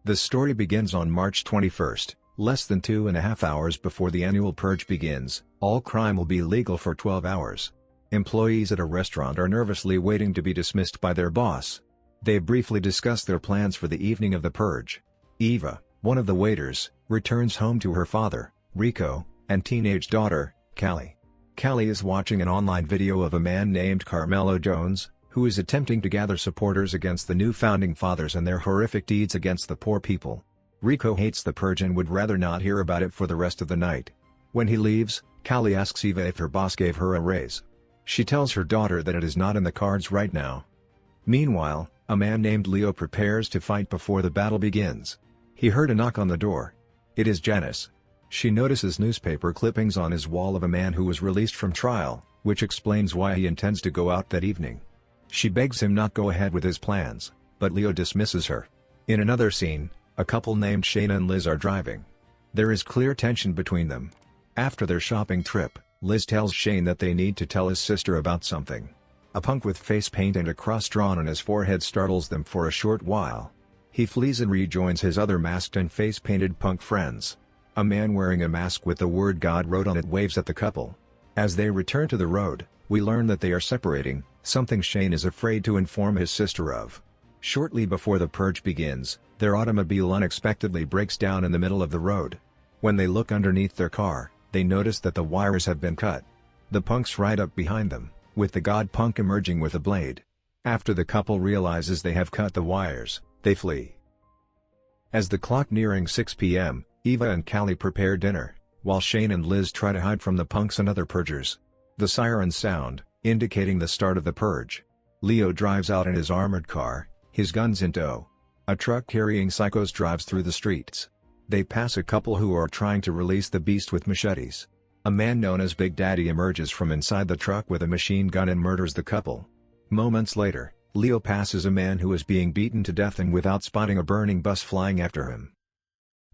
The story begins on March 21st, less than 2.5 hours before the annual purge begins. All crime will be legal for 12 hours. Employees at a restaurant are nervously waiting to be dismissed by their boss. They briefly discuss their plans for the evening of the purge. Eva, one of the waiters, returns home to her father, Rico, and teenage daughter, Callie. Callie is watching an online video of a man named Carmelo Jones, who is attempting to gather supporters against the new founding fathers and their horrific deeds against the poor people. Rico hates the purge and would rather not hear about it for the rest of the night. When he leaves, Callie asks Eva if her boss gave her a raise. She tells her daughter that it is not in the cards right now. Meanwhile, a man named Leo prepares to fight before the battle begins. He heard a knock on the door. It is Janice. She notices newspaper clippings on his wall of a man who was released from trial, which explains why he intends to go out that evening. She begs him not go ahead with his plans, but Leo dismisses her. In another scene, a couple named Shayna and Liz are driving. There is clear tension between them. After their shopping trip, Liz tells Shane that they need to tell his sister about something. A punk with face paint and a cross drawn on his forehead startles them for a short while. He flees and rejoins his other masked and face-painted punk friends. A man wearing a mask with the word God wrote on it waves at the couple. As they return to the road, we learn that they are separating, something Shane is afraid to inform his sister of. Shortly before the purge begins, their automobile unexpectedly breaks down in the middle of the road. When they look underneath their car, they notice that the wires have been cut. The punks ride up behind them, with the God punk emerging with a blade. After the couple realizes they have cut the wires, they flee. As the clock nearing 6 p.m., Eva and Callie prepare dinner, while Shane and Liz try to hide from the punks and other purgers. The sirens sound, indicating the start of the purge. Leo drives out in his armored car, his guns in tow. A truck carrying psychos drives through the streets. They pass a couple who are trying to release the beast with machetes. A man known as Big Daddy emerges from inside the truck with a machine gun and murders the couple. Moments later, Leo passes a man who is being beaten to death and without spotting a burning bus flying after him.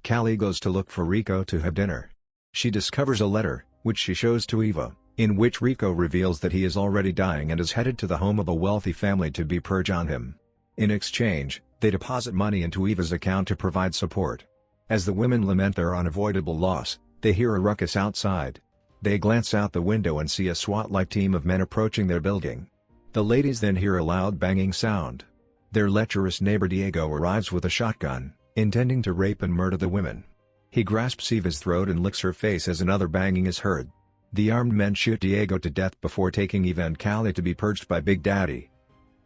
Callie goes to look for Rico to have dinner. She discovers a letter, which she shows to Eva, in which Rico reveals that he is already dying and is headed to the home of a wealthy family to be purge on him. In exchange, they deposit money into Eva's account to provide support. As the women lament their unavoidable loss, they hear a ruckus outside. They glance out the window and see a SWAT-like team of men approaching their building. The ladies then hear a loud banging sound. Their lecherous neighbor Diego arrives with a shotgun, intending to rape and murder the women. He grasps Eva's throat and licks her face as another banging is heard. The armed men shoot Diego to death before taking Eva and Callie to be purged by Big Daddy.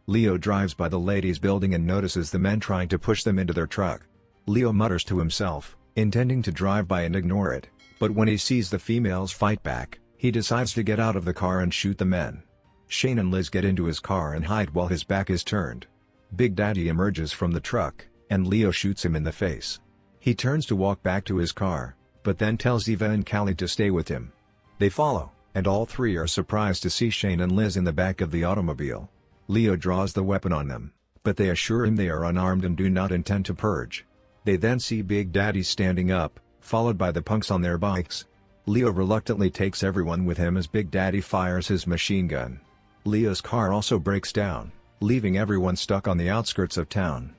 Leo drives by the ladies' building and notices the men trying to push them into their truck. Leo mutters to himself, intending to drive by and ignore it, but when he sees the females fight back, he decides to get out of the car and shoot the men. Shane and Liz get into his car and hide while his back is turned. Big Daddy emerges from the truck, and Leo shoots him in the face. He turns to walk back to his car, but then tells Eva and Callie to stay with him. They follow, and all three are surprised to see Shane and Liz in the back of the automobile. Leo draws the weapon on them, but they assure him they are unarmed and do not intend to purge. They then see Big Daddy standing up, followed by the punks on their bikes. Leo reluctantly takes everyone with him as Big Daddy fires his machine gun. Leo's car also breaks down, leaving everyone stuck on the outskirts of town.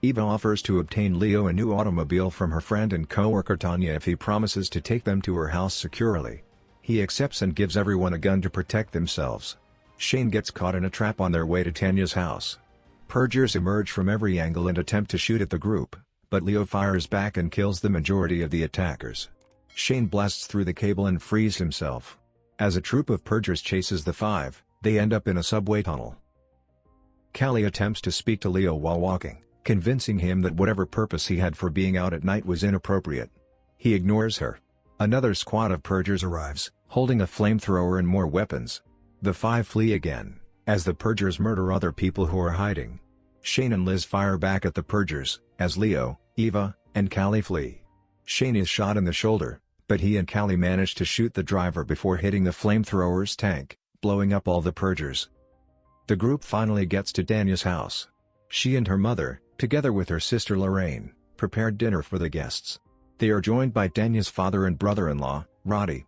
Eva offers to obtain Leo a new automobile from her friend and co-worker Tanya if he promises to take them to her house securely. He accepts and gives everyone a gun to protect themselves. Shane gets caught in a trap on their way to Tanya's house. Purgers emerge from every angle and attempt to shoot at the group, but Leo fires back and kills the majority of the attackers. Shane blasts through the cable and frees himself. As a troop of purgers chases the five, they end up in a subway tunnel. Callie attempts to speak to Leo while walking, convincing him that whatever purpose he had for being out at night was inappropriate. He ignores her. Another squad of purgers arrives, holding a flamethrower and more weapons. The five flee again, as the purgers murder other people who are hiding. Shane and Liz fire back at the purgers, as Leo, Eva, and Callie flee. Shane is shot in the shoulder, but he and Callie manage to shoot the driver before hitting the flamethrower's tank, blowing up all the purgers. The group finally gets to Tanya's house. She and her mother, together with her sister Lorraine, prepared dinner for the guests. They are joined by Tanya's father and brother-in-law, Roddy.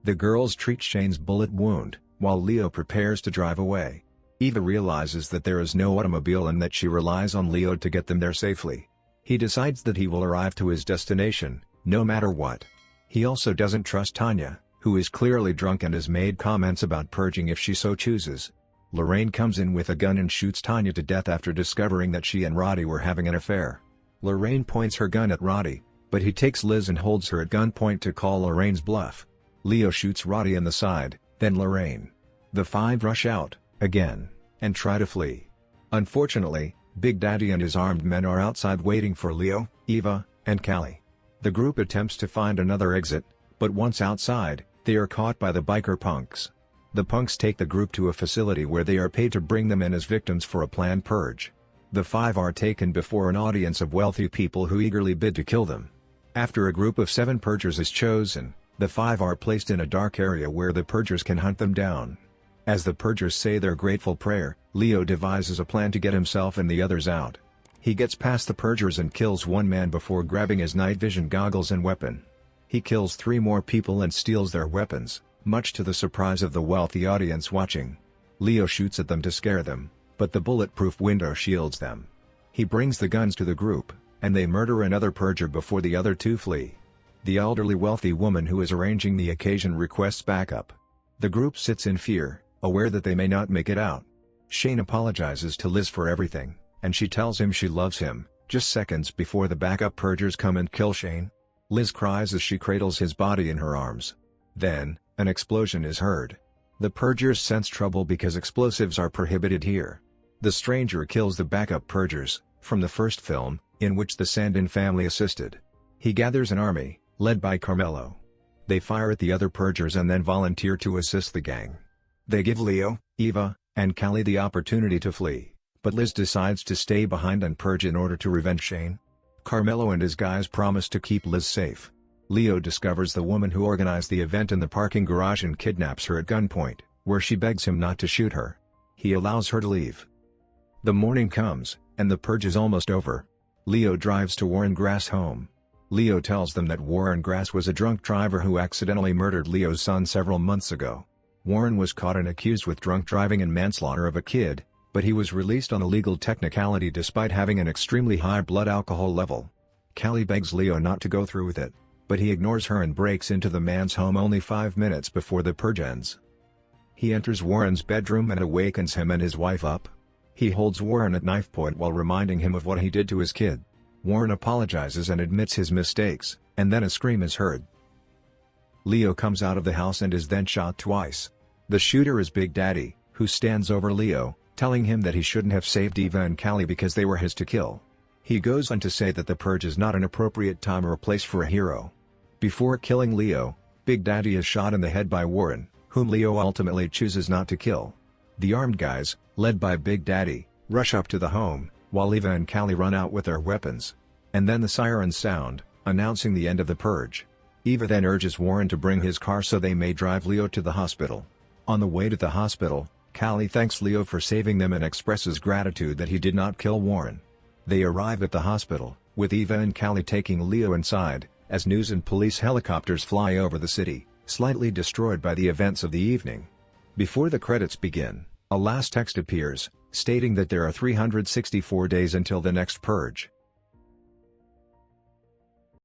The girls treat Shane's bullet wound, while Leo prepares to drive away. Eva realizes that there is no automobile and that she relies on Leo to get them there safely. He decides that he will arrive to his destination, no matter what. He also doesn't trust Tanya, who is clearly drunk and has made comments about purging if she so chooses. Lorraine comes in with a gun and shoots Tanya to death after discovering that she and Roddy were having an affair. Lorraine points her gun at Roddy, but he takes Liz and holds her at gunpoint to call Lorraine's bluff. Leo shoots Roddy in the side, then Lorraine. The five rush out, again, and try to flee. Unfortunately, Big Daddy and his armed men are outside waiting for Leo, Eva, and Callie. The group attempts to find another exit, but once outside, they are caught by the biker punks. The punks take the group to a facility where they are paid to bring them in as victims for a planned purge. The five are taken before an audience of wealthy people who eagerly bid to kill them. After a group of 7 purgers is chosen, the five are placed in a dark area where the purgers can hunt them down. As the purgers say their grateful prayer, Leo devises a plan to get himself and the others out. He gets past the purgers and kills one man before grabbing his night vision goggles and weapon. He kills 3 more people and steals their weapons, much to the surprise of the wealthy audience watching. Leo shoots at them to scare them, but the bulletproof window shields them. He brings the guns to the group, and they murder another purger before the other 2 flee. The elderly wealthy woman who is arranging the occasion requests backup. The group sits in fear, aware that they may not make it out. Shane apologizes to Liz for everything, and she tells him she loves him, just seconds before the backup purgers come and kill Shane. Liz cries as she cradles his body in her arms. Then, an explosion is heard. The purgers sense trouble because explosives are prohibited here. The stranger kills the backup purgers, from the first film, in which the Sandin family assisted. He gathers an army, led by Carmelo. They fire at the other purgers and then volunteer to assist the gang. They give Leo, Eva, and Callie the opportunity to flee, but Liz decides to stay behind and purge in order to revenge Shane. Carmelo and his guys promise to keep Liz safe. Leo discovers the woman who organized the event in the parking garage and kidnaps her at gunpoint, where she begs him not to shoot her. He allows her to leave. The morning comes, and the purge is almost over. Leo drives to Warren Grass' home. Leo tells them that Warren Grass was a drunk driver who accidentally murdered Leo's son several months ago. Warren was caught and accused with drunk driving and manslaughter of a kid, but he was released on a legal technicality despite having an extremely high blood alcohol level. Callie begs Leo not to go through with it, but he ignores her and breaks into the man's home only 5 minutes before the purge ends. He enters Warren's bedroom and awakens him and his wife up. He holds Warren at knife point while reminding him of what he did to his kid. Warren apologizes and admits his mistakes, and then a scream is heard. Leo comes out of the house and is then shot twice. The shooter is Big Daddy, who stands over Leo, telling him that he shouldn't have saved Eva and Callie because they were his to kill. He goes on to say that the purge is not an appropriate time or place for a hero. Before killing Leo, Big Daddy is shot in the head by Warren, whom Leo ultimately chooses not to kill. The armed guys, led by Big Daddy, rush up to the home, while Eva and Callie run out with their weapons. And then the sirens sound, announcing the end of the purge. Eva then urges Warren to bring his car so they may drive Leo to the hospital. On the way to the hospital, Callie thanks Leo for saving them and expresses gratitude that he did not kill Warren. They arrive at the hospital, with Eva and Callie taking Leo inside, as news and police helicopters fly over the city, slightly destroyed by the events of the evening. Before the credits begin, a last text appears, stating that there are 364 days until the next purge.